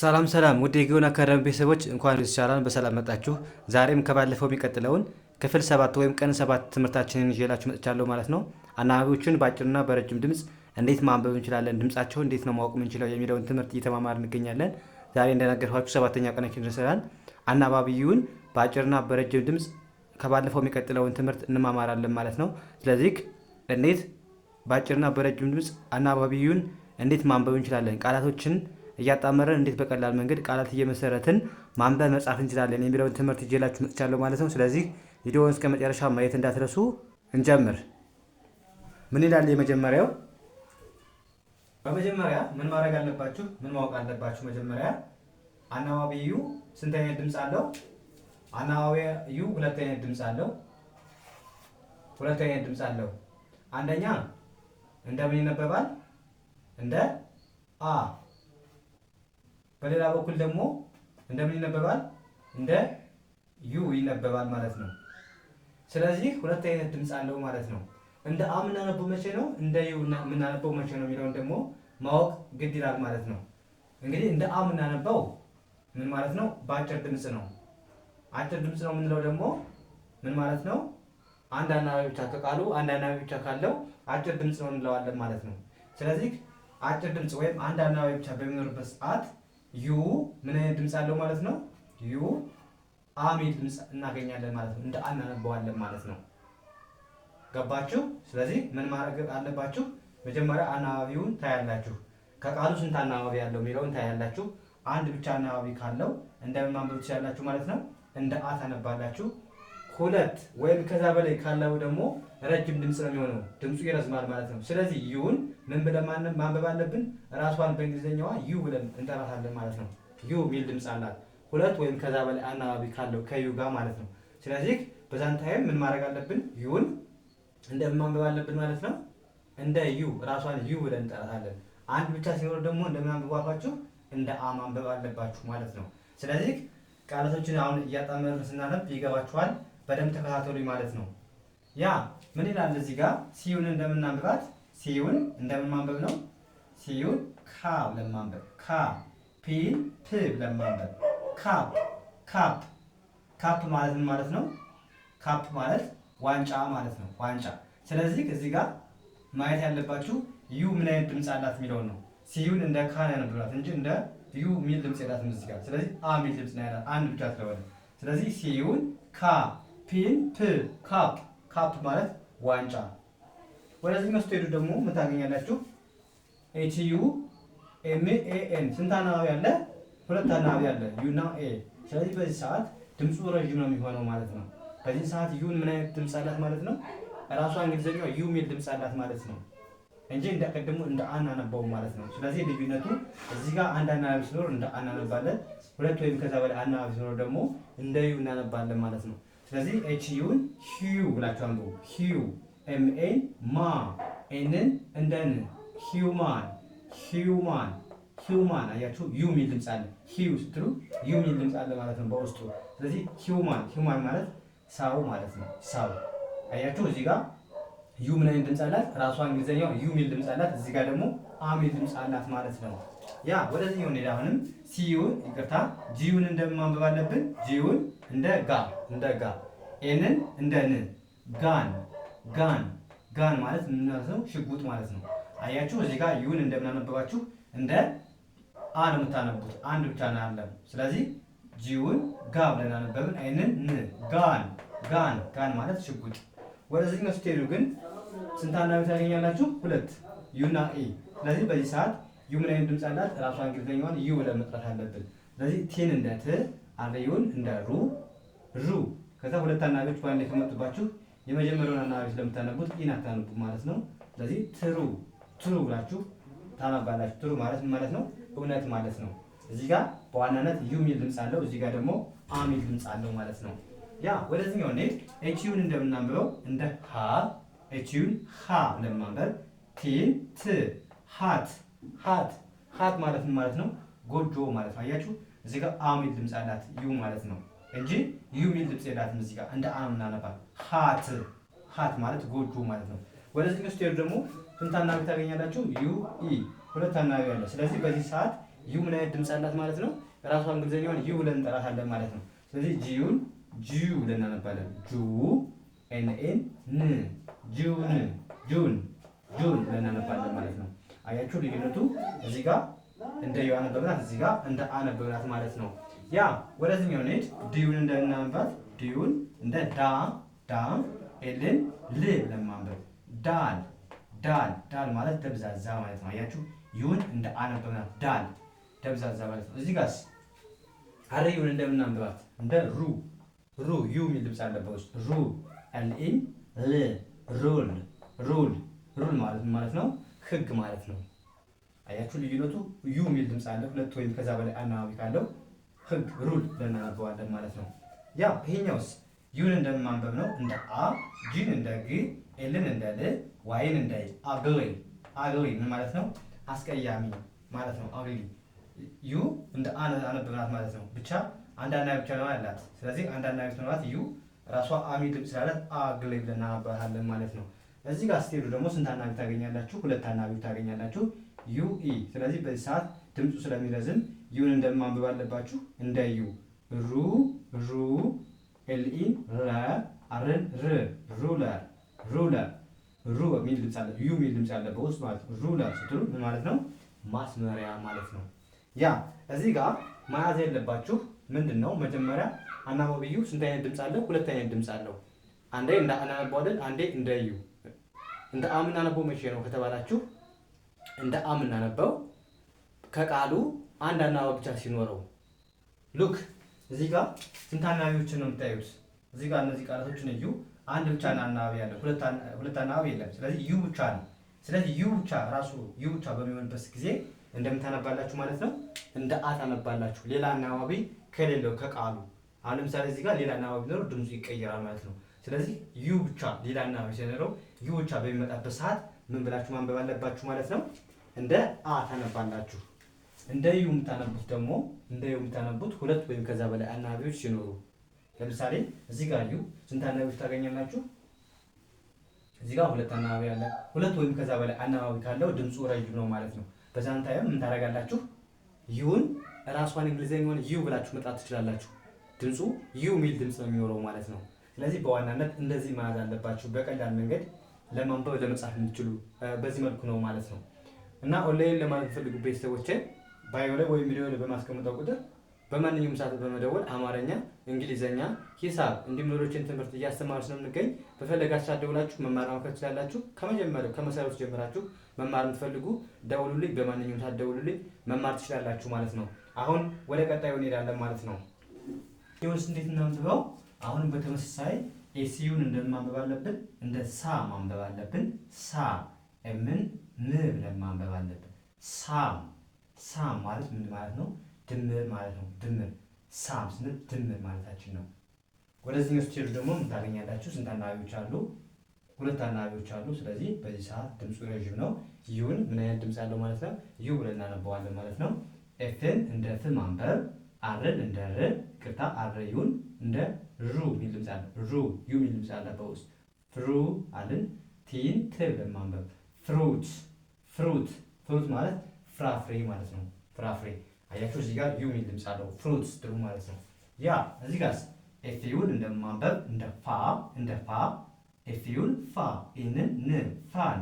ሰላም ሰላም ውድ የጊዮን አካዳሚ ቤተሰቦች እንኳን ወደዚህ ቻናል በሰላም መጣችሁ። ዛሬም ከባለፈው የሚቀጥለውን ክፍል 7 ወይም ቀን 7 ትምህርታችንን ይዤላችሁ መጥቻለሁ ማለት ነው። አናባቢዎችን በአጭርና በረጅም ድምፅ እንዴት ማንበብ እንችላለን፣ ድምጻቸውን እንዴት ነው ማወቅ የምንችለው የሚለውን ትምህርት እየተማማርን እንገኛለን። ዛሬ እንደነገርኳችሁ 7ኛ ቀናችን ደርሰናል። አናባቢውን በአጭርና በረጅም ድምፅ ከባለፈው የሚቀጥለውን ትምህርት እንማማራለን ማለት ነው። ስለዚህ እንዴት በአጭርና በረጅም ድምፅ አናባቢውን እንዴት ማንበብ እንችላለን፣ ቃላቶችን እያጣመረን እንዴት በቀላል መንገድ ቃላት እየመሰረትን ማንበብ መጻፍ እንችላለን የሚለውን ትምህርት ይዤላችሁ መጥቻለሁ ማለት ነው። ስለዚህ ቪዲዮውን እስከ መጨረሻ ማየት እንዳትረሱ። እንጀምር። ምን ይላል የመጀመሪያው? በመጀመሪያ ምን ማድረግ አለባችሁ? ምን ማወቅ አለባችሁ? መጀመሪያ አናባቢው ስንት አይነት ድምፅ አለው? አናባቢው ሁለት አይነት ድምፅ አለው። ሁለት አይነት ድምፅ አለው። አንደኛ እንደምን ይነበባል? እንደ አ። በሌላ በኩል ደግሞ እንደምን ይነበባል? እንደ ዩ ይነበባል ማለት ነው። ስለዚህ ሁለት አይነት ድምፅ አለው ማለት ነው። እንደ አ የምናነበው መቼ ነው? እንደ ዩ የምናነበው መቼ ነው የሚለውን ደግሞ ማወቅ ግድ ይላል ማለት ነው። እንግዲህ እንደ አ የምናነበው ምን ማለት ነው? በአጭር ድምፅ ነው። አጭር ድምፅ ነው የምንለው ደግሞ ምን ማለት ነው? አንድ አናባቢ ብቻ ከቃሉ አንድ አናባቢ ብቻ ካለው አጭር ድምፅ ነው እንለዋለን ማለት ነው። ስለዚህ አጭር ድምፅ ወይም አንድ አናባቢ ብቻ በሚኖርበት ሰዓት ዩ ምን አይነት ድምፅ አለው ማለት ነው? ዩ አ ሚል ድምፅ እናገኛለን ማለት ነው። እንደ አ እናነበዋለን ማለት ነው። ገባችሁ? ስለዚህ ምን ማድረግ አለባችሁ? መጀመሪያ አናባቢውን ታያላችሁ። ከቃሉ ስንት አናባቢ ያለው የሚለውን ታያላችሁ። አንድ ብቻ አናባቢ ካለው እንደምን ማንበብ ትችላላችሁ ማለት ነው? እንደ አ ታነባላችሁ። ሁለት ወይም ከዛ በላይ ካለው ደግሞ ረጅም ድምፅ ነው የሚሆነው፣ ድምፁ ይረዝማል ማለት ነው። ስለዚህ ዩን ምን ብለን ማንበብ አለብን? ራሷን በእንግሊዝኛዋ ዩ ብለን እንጠራታለን ማለት ነው። ዩ የሚል ድምፅ አላት፣ ሁለት ወይም ከዛ በላይ አናባቢ ካለው ከዩ ጋር ማለት ነው። ስለዚህ በዛን ታይም ምን ማድረግ አለብን? ዩን እንደምን ማንበብ አለብን ማለት ነው? እንደ ዩ ራሷን ዩ ብለን እንጠራታለን። አንድ ብቻ ሲኖር ደግሞ እንደምን ማንበብ አልኳችሁ? እንደ አ ማንበብ አለባችሁ ማለት ነው። ስለዚህ ቃላቶችን አሁን እያጣመርን ስናነብ ይገባችኋል። በደንብ ተከታተሉኝ ማለት ነው። ያ ምን ይላል እዚህ ጋር? ሲዩን እንደምናንበባት ሲዩን እንደምን ማንበብ ነው? ሲዩን ካ ብለን ማንበብ፣ ካ። ፒን ፕ ብለን ማንበብ፣ ካፕ። ካፕ ካፕ ማለት ምን ማለት ነው? ካፕ ማለት ዋንጫ ማለት ነው፣ ዋንጫ። ስለዚህ እዚህ ጋር ማየት ያለባችሁ ዩ ምን አይነት ድምፅ አላት የሚለውን ነው። ሲዩን እንደ ካ ነው ያነበብናት እንጂ እንደ ዩ ሚል ድምፅ የላትም እዚህ ጋር። ስለዚህ አ ሚል ድምፅ ነው ያላት አንድ ብቻ ስለሆነ፣ ስለዚህ ሲዩን ካ ፒን ፕ ካፕ። ካፕ ማለት ዋንጫ። ወደዚህ ስትሄዱ ደግሞ ምን ታገኛላችሁ? ኤች ዩ ኤም ኤ ኤን። ስንት አናባቢ አለ? ሁለት አናባቢ አለ፣ ዩ እና ኤ። ስለዚህ በዚህ ሰዓት ድምፁ ረዥም ነው የሚሆነው ማለት ነው። በዚህ ሰዓት ዩን ምን አይነት ድምፅ አላት ማለት ነው? ራሷ እንግሊዝኛው ዩ ሚል ድምፅ አላት ማለት ነው እንጂ እንደ ቀድሞ እንደ አ እናነበው ማለት ነው። ስለዚህ ልዩነቱ እዚህ ጋር አንድ አናባቢ ሲኖር እንደ አ እናነባለን፣ ሁለት ወይም ከዛ በላይ አናባቢ ሲኖር ደግሞ እንደ ዩ እናነባለን ማለት ነው። ስለዚህ ኤች ዩን ሂዩ ብላችሁ አንብቡ። ሂዩ ኤም ኤን ማ ኤንን እንደ ን ሂዩማን ሂዩማን ሂዩማን። አያችሁ ዩ ሚል ድምፅ አለ። ሂዩ ስትሉ ዩ ሚል ድምፅ አለ ማለት ነው በውስጡ። ስለዚህ ሂዩማን ሂዩማን ማለት ሰው ማለት ነው። ሰው አያችሁ እዚህ ጋር ዩ ምን አይነት ድምፅ አላት? ራሷ እንግሊዝኛው ዩ ሚል ድምፅ አላት። እዚህ ጋር ደግሞ አ ሚል ድምፅ አላት ማለት ነው። ያ ወደዚህ ነው። አሁንም ሲዩን ይቅርታ፣ ጂዩን እንደማንበብ አለብን። ጂዩን እንደ ጋ እንደ ጋ፣ ኤንን እንደ ን ጋን ጋን ጋን ማለት ምን ማለት ነው? ሽጉጥ ማለት ነው። አያችሁ እዚህ ጋር ዩን እንደምናነበባችሁ እንደ አ ነው የምታነቡት፣ አንድ ብቻ ነው ያለው። ስለዚህ ጂዩን ጋ ብለን አነበብን። ኤንን ን ጋን ጋን ጋን ማለት ሽጉጥ። ወደዚህ ነው ስትሄዱ ግን ስንት አናባቢ ታገኛላችሁ? ሁለት፣ ዩና ኤ። ስለዚህ በዚህ ሰዓት ዩ ምን አይነት ድምፅ አላት? ራሷ እንግሊዝኛዋን ዩ ብለን መጥራት አለብን። ስለዚህ ቲን እንደ ት፣ አርዩን እንደ ሩ ሩ። ከዛ ሁለት አናባቢዎች በአንድ ከመጡባችሁ የመጀመሪያውን አናባቢ ስለምታነቡት ኢን አታነቡ ማለት ነው። ስለዚህ ትሩ ትሩ ብላችሁ ታነባላችሁ። ትሩ ማለት ምን ማለት ነው? እውነት ማለት ነው። እዚህ ጋር በዋናነት ዩ ሚል ድምፅ አለው፣ እዚህ ጋር ደግሞ አ ሚል ድምፅ አለው ማለት ነው። ያ ወደዚህኛው እንዴት ኤች ዩን እንደምናንበበው እንደ ሃ፣ ኤች ዩን ሃ ብለን ማንበብ። ቲን ት ሃት ሃት ሃት ማለት ምን ማለት ነው? ጎጆ ማለት ነው። አያችሁ እዚህ ጋር አ ሚል ድምፅ አላት ዩ ማለት ነው እንጂ ዩ ሚል ድምፅ የላትም። እዚህ ጋር እንደ አ ምናነባል። ሃት ሃት ማለት ጎጆ ማለት ነው። ወደዚህ ስትሄዱ ደግሞ ስንት አናባቢ ታገኛላችሁ? ዩ ኢ ሁለት አናባቢ አለ። ስለዚህ በዚህ ሰዓት ዩ ምን አይነት ድምፅ አላት ማለት ነው? ራሷን እንግሊዝኛውን ዩ ብለን እንጠራታለን ማለት ነው። ስለዚህ ጂዩን ጂዩ ብለን እናነባለን። ጁ ኤንኤን ን ጁን ጁን ጁን ብለን እናነባለን ማለት ነው። አያችሁ ልዩነቱ? እዚህ ጋር እንደ ዩ አነበብናት፣ እዚህ ጋር እንደ አነበብናት ማለት ነው። ያ ወደዚህኛው እንሂድ። ዲዩን እንደምናነባት ዲዩን እንደ ዳ ዳ ኤልን ል ብለን ማንበብ ዳል ዳል ዳል ማለት ደብዛዛ ማለት ነው። አያችሁ ዩን እንደ አነበብናት ዳል ደብዛዛ ማለት ነው። እዚህ ጋርስ ዩን እንደምናንበባት እንደ ሩ ሩ ዩ የሚል ድምፅ አለበት ውስጥ ሩ ኤልኢን ል ሩል ሩል ሩል ማለት ነው ህግ ማለት ነው። አያችሁ ልዩነቱ? ዩ የሚል ድምፅ አለ፣ ሁለት ወይም ከዛ በላይ አናባቢ ካለው ህግ ሩል ብለን እናነበዋለን ማለት ነው። ያ ይሄኛውስ ዩን እንደማንበብ ነው እንደ አ ጂን እንደ ግ ኤልን እንደ ል ዋይን እንደ አግሊ አግሊ ምን ማለት ነው? አስቀያሚ ማለት ነው። አግሊ ዩ እንደ አነበብናት ማለት ነው። ብቻ አንድ አናባቢ ብቻ ነው ያላት። ስለዚህ አንድ አናባቢ ትኖራት ዩ ራሷ አሚ ድምፅ ስላላት አግሊ ብለን እናነባታለን ማለት ነው። እዚህ ጋር ስትሄዱ ደግሞ ስንት አናባቢ ታገኛላችሁ? ሁለት አናባቢ ታገኛላችሁ ዩ ኢ። ስለዚህ በዚህ ሰዓት ድምፁ ስለሚረዝም ዩን እንደማንበብ አለባችሁ እንደ ዩ ሩ ሩ ኤልኢን ረ አርን ር ሩለር ሩለር ሩ የሚል ድምፅ አለ፣ ዩ የሚል ድምፅ ያለ በውስጥ ማለት ነው። ሩለር ስትሉ ምን ማለት ነው? ማስመሪያ ማለት ነው። ያ እዚህ ጋር መያዝ ያለባችሁ ምንድን ነው? መጀመሪያ አናባቢዩ ስንት አይነት ድምፅ አለው? ሁለት አይነት ድምፅ አለው። አንዴ እንደ አናነበው አይደል? አንዴ እንደ ዩ። እንደ አ የምናነበው መቼ ነው ከተባላችሁ እንደ አ የምናነበው ከቃሉ አንድ አናባቢ ብቻ ሲኖረው። ሉክ እዚህ ጋር ስንት አናባቢዎችን ነው የምታዩት? እዚህ ጋር እነዚህ ቃላቶችን እዩ። አንድ ብቻ አናባቢ ያለው፣ ሁለት አናባቢ የለም። ስለዚህ ዩ ብቻ ነው። ስለዚህ ዩ ብቻ ራሱ ዩ ብቻ በሚሆንበት ጊዜ እንደምታነባላችሁ ማለት ነው እንደ አ ታነባላችሁ። ሌላ አናባቢ ከሌለው ከቃሉ አሁን ለምሳሌ እዚህ ጋር ሌላ አናባቢ ቢኖር ድምፁ ይቀየራል ማለት ነው። ስለዚህ ዩ ብቻ ሌላ አናባቢ ሲኖረው ዩ ብቻ በሚመጣበት ሰዓት ምን ብላችሁ ማንበብ አለባችሁ ማለት ነው? እንደ አ ታነባላችሁ። እንደ ዩ የምታነቡት ደግሞ እንደ ዩ የምታነቡት ሁለት ወይም ከዛ በላይ አናባቢዎች ሲኖሩ፣ ለምሳሌ እዚህ ጋር ዩ ስንት አናባቢዎች ታገኛላችሁ? እዚህ ጋር ሁለት አናባቢ አለ። ሁለት ወይም ከዛ በላይ አናባቢ ካለው ድምፁ ረጅም ነው ማለት ነው። በዛን ታይም ምን ታደርጋላችሁ? ዩን ራሷን እንግሊዝኛውን ዩ ብላችሁ መጥራት ትችላላችሁ። ድምፁ ዩ የሚል ድምፅ ነው የሚኖረው ማለት ነው። ስለዚህ በዋናነት እንደዚህ መያዝ አለባችሁ። በቀላል መንገድ ለማንበብ ለመጻፍ የምትችሉ በዚህ መልኩ ነው ማለት ነው። እና ኦንላይን ለማለት ፈልጉ ቤተሰቦቼ ባዮ ላይ ወይም ቪዲዮ ላይ በማስቀምጠው ቁጥር በማንኛውም ሰዓት በመደወል አማርኛ፣ እንግሊዘኛ፣ ሂሳብ እንዲሁም ሌሎችን ትምህርት እያስተማሩ ስለምንገኝ በፈለጋችሁ ሰዓት ደውላችሁ መማር ማከት ትችላላችሁ። ከመጀመሪያው ከመሰረቱ ጀምራችሁ መማር የምትፈልጉ ደውሉልኝ። በማንኛውም ሰዓት ደውሉልኝ፣ መማር ትችላላችሁ ማለት ነው። አሁን ወደ ቀጣዩ እንሄዳለን ማለት ነው። ይሁንስ እንዴት እናንብበው? አሁንም በተመሳሳይ ኤሲዩን እንደማንበብ አለብን፣ እንደ ሳ ማንበብ አለብን። ሳ ምን ን ብለን ማንበብ አለብን። ሳም ሳም ማለት ምን ማለት ነው? ድምር ማለት ነው። ድምር ሳም ስንል ድምር ማለታችን ነው። ወደዚህኛው ስትሄዱ ደግሞ ምን ታገኛላችሁ? ስንት አናባቢዎች አሉ? ሁለት አናባቢዎች አሉ። ስለዚህ በዚህ ሰዓት ድምፁ ረዥም ነው። ዩን ምን አይነት ድምፅ አለው ማለት ነው? ዩ ብለን እናነበዋለን ማለት ነው። ኤፍን እንደ ፍ ማንበብ፣ አርን እንደ ር ቅርታ አር ዩን እንደ ሩ የሚል ድምፅ አለ። ሩ ዩ የሚል ድምፅ አለ በውስጥ ፍሩ አልን ቲን ት ብለን ማንበብ ፍሩት ፍሩት ፍሩት ማለት ፍራፍሬ ማለት ነው። ፍራፍሬ አያችሁ እዚህ ጋር ዩ የሚል ድምፅ አለው ፍሩትስ ጥሩ ማለት ነው። ያ እዚህ ጋር ኤፍዩን እንደማንበብ እንደ ፋ ኤፍዩን ፋ ኢንን ን ፋን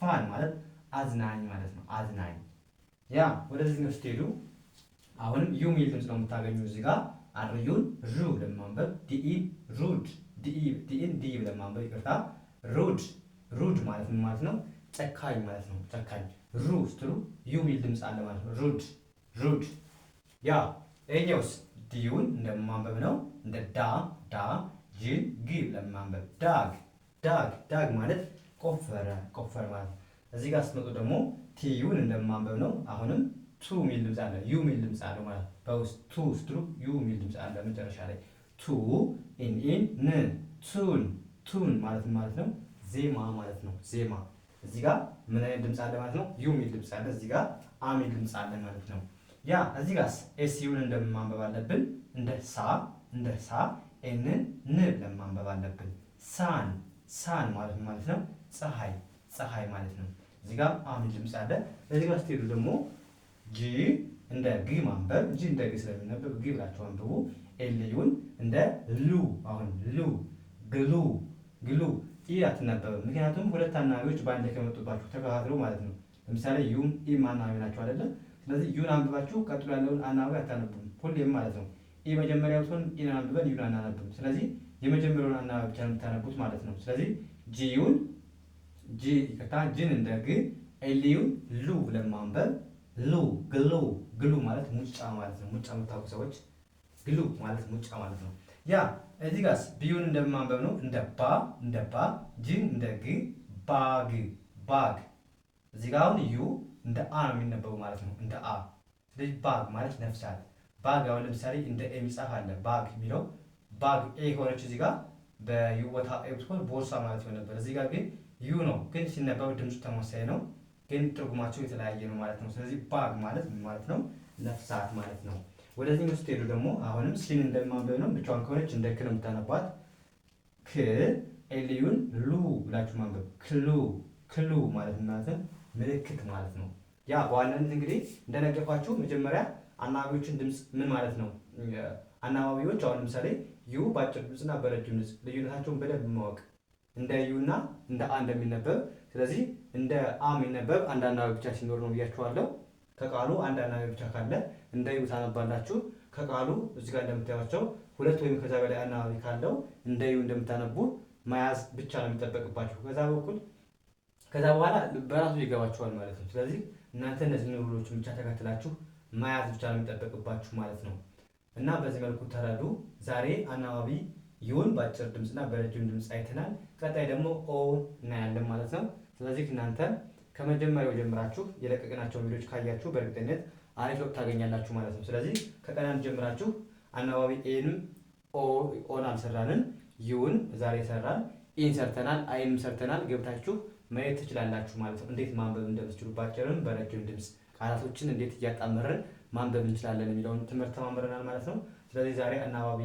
ፋን ማለት አዝናኝ ማለት ነው። አዝናኝ ያ ወደዚህ ስትሄዱ አሁንም ዩ የሚል ድምፅ ነው የምታገኙ። እዚህ ጋር አርዩን ሩ ለማንበብ ዲኢን ሩድ ዲኢን ዲ ለማንበብ ይቅርታ ሩድ ሩድ ማለት ምን ማለት ነው? ጨካኝ ማለት ነው። ጨካኝ ሩ ስትሉ ዩ የሚል ድምፅ አለ ማለት ነው። ሩድ ሩድ ያ ይሄኛውስ ዲዩን እንደማንበብ ነው። እንደ ዳ ጂን ግ ለማንበብ ዳግ ዳግ ማለት ቆፈረ ማለት ነው። እዚህ ጋር ስትመጡ ደግሞ ቲዩን እንደማንበብ ነው። አሁንም ቱ የሚል ድምፅ አለ ዩ የሚል ድምፅ አለ ማለት በውስጥ ቱ ስትሉ ዩ የሚል ድምፅ አለ መጨረሻ ላይ ቱ ኢን ቱን ማለት ነው። ዜማ ማለት ነው። ዜማ እዚህ ጋር ምን አይነት ድምፅ አለ ማለት ነው? ዩ የሚል ድምፅ አለ። እዚህ ጋር አ የሚል ድምፅ አለ ማለት ነው። ያ እዚህ ጋር ኤስዩን እንደማንበብ አለብን። እንደ ሳ ኤንን ን ብለን ማንበብ አለብን። ሳን ማለት ነው። ፀሐይ ማለት ነው። እዚህ ጋር አ የሚል ድምፅ አለ። እዚህ ጋር ስትሄዱ ደግሞ ጂ እንደ ግ ማንበብ እንጂ እንደ ግ ስለሚነበብ ግ ብላችሁ አንብቡ። ኤልዩን እንደ ሉ አሁን ሉ ግሉ ግሉ ኢ አትነበብም። ምክንያቱም ሁለት አናባቢዎች በአንድ ላይ ከመጡባችሁ ተከታትለው ማለት ነው። ለምሳሌ ዩም ኢም አናባቢ ናቸው አይደለ? ስለዚህ ዩን አንብባችሁ ቀጥሎ ያለውን አናባቢ አታነቡም ሁሌም ማለት ነው። ኢ መጀመሪያው ሲሆን ኢን አንብበን ዩን አናነብም። ስለዚህ የመጀመሪያውን አናባቢ ብቻ ነው የምታነቡት ማለት ነው። ስለዚህ ጂዩን ጂን እንደ ግ ኤልዩን ሉ ብለን ማንበብ ሉ ግሉ ግሉ ማለት ሙጫ ማለት ነው። ሙጫ የምታውቁ ሰዎች ግሉ ማለት ሙጫ ማለት ነው። ያ እዚህ ጋር ቢዩን እንደማንበብ ነው። እንደ ባ ጂን እንደ ግ ባግ ባግ። እዚህ ጋር አሁን ዩ እንደ አ ነው የሚነበበው ማለት ነው። እንደ አ። ስለዚህ ባግ ማለት ነፍሳት። ባግ አሁን ለምሳሌ እንደ ኤ የሚጻፍ አለ ባግ የሚለው ባግ ኤ ከሆነች እዚህ ጋር በዩ ቦታ ኤ ብትሆን ቦርሳ ማለት ይሆን ነበር። እዚህ ጋር ግን ዩ ነው፣ ግን ሲነበብ ድምፁ ተመሳሳይ ነው፣ ግን ትርጉማቸው የተለያየ ነው ማለት ነው። ስለዚህ ባግ ማለት ምን ማለት ነው? ነፍሳት ማለት ነው። ወደዚህ ውስጥ ሄዱ ደግሞ አሁንም ሲን እንደማንበብ ነው። ብቻዋን ከሆነች እንደ ክ ነው የምታነቧት። ክ ኤልዩን ሉ ብላችሁ ማንበብ ክሉ ክሉ ማለት ማለት ምልክት ማለት ነው። ያ በዋናነት እንግዲህ እንደነገርኳችሁ መጀመሪያ አናባቢዎችን ድምፅ ምን ማለት ነው? አናባቢዎች አሁን ለምሳሌ ዩ በአጭር ድምፅና በረጅም ድምፅ ልዩነታቸውን በደንብ ማወቅ እንደ ዩ እና እንደ አ እንደሚነበብ። ስለዚህ እንደ አ የሚነበብ አንድ አናባቢ ብቻ ሲኖር ነው ብያችኋለሁ። ከቃሉ አንድ አናባቢ ብቻ ካለ እንደ ዩ ታነባላችሁ። ከቃሉ እዚህ ጋር እንደምታዩቸው ሁለት ወይም ከዛ በላይ አናባቢ ካለው እንደ ዩ እንደምታነቡ መያዝ ብቻ ነው የሚጠበቅባችሁ። ከዛ በኋላ በራሱ ይገባችኋል ማለት ነው። ስለዚህ እናንተ እነዚህ ሩሎችን ብቻ ተከትላችሁ መያዝ ብቻ ነው የሚጠበቅባችሁ ማለት ነው። እና በዚህ መልኩ ተረዱ። ዛሬ አናባቢ ዩን በአጭር ድምፅና በረጅም ድምፅ አይተናል። ቀጣይ ደግሞ ኦ እናያለን ማለት ነው። ስለዚህ እናንተ ከመጀመሪያው ጀምራችሁ የለቀቅናቸውን ቪዲዮዎች ካያችሁ በእርግጠኝነት አሪፍ ለውጥ ታገኛላችሁ ማለት ነው። ስለዚህ ከቀን አንድ ጀምራችሁ አናባቢ ኤንም ኦን አልሰራንን፣ ዩን ዛሬ ሰራን፣ ኢን ሰርተናል፣ አይንም ሰርተናል። ገብታችሁ ማየት ትችላላችሁ ማለት ነው። እንዴት ማንበብ እንደምትችሉ ባጭርም በረጅም ድምፅ ቃላቶችን እንዴት እያጣመረን ማንበብ እንችላለን የሚለውን ትምህርት ተማምረናል ማለት ነው። ስለዚህ ዛሬ አናባቢ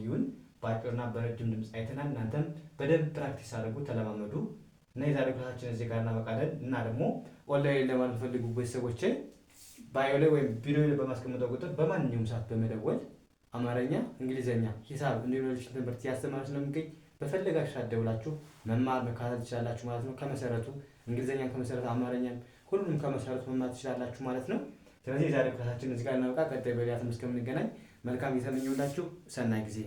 ዩን በአጭርና በረጅም ድምፅ አይተናል። እናንተም በደንብ ፕራክቲስ አድርጉ፣ ተለማመዱ እና የዛሬ ክላሳችን እዚህ ጋር እናበቃለን። እና ደግሞ ኦንላይን ለማለት ፈልጉ ቤተሰቦቼ ባዮ ላይ ወይም ቪዲዮ ላይ በማስቀመጠው ቁጥር በማንኛውም ሰዓት በመደወል አማርኛ፣ እንግሊዝኛ፣ ሂሳብ እንዲሁም ሌሎች ትምህርት ያስተማሩ ስለሚገኝ በፈለጋችሁ ሰዓት ደውላችሁ መማር መከታተል ትችላላችሁ ማለት ነው። ከመሰረቱ እንግሊዝኛን ከመሰረቱ አማርኛን ሁሉንም ከመሰረቱ መማር ትችላላችሁ ማለት ነው። ስለዚህ የዛሬ ክላሳችን እዚህ ጋር እናበቃ። ቀጣይ በሌላ ትምህርት እስከምንገናኝ መልካም ጊዜ ተመኘሁላችሁ። ሰናይ ጊዜ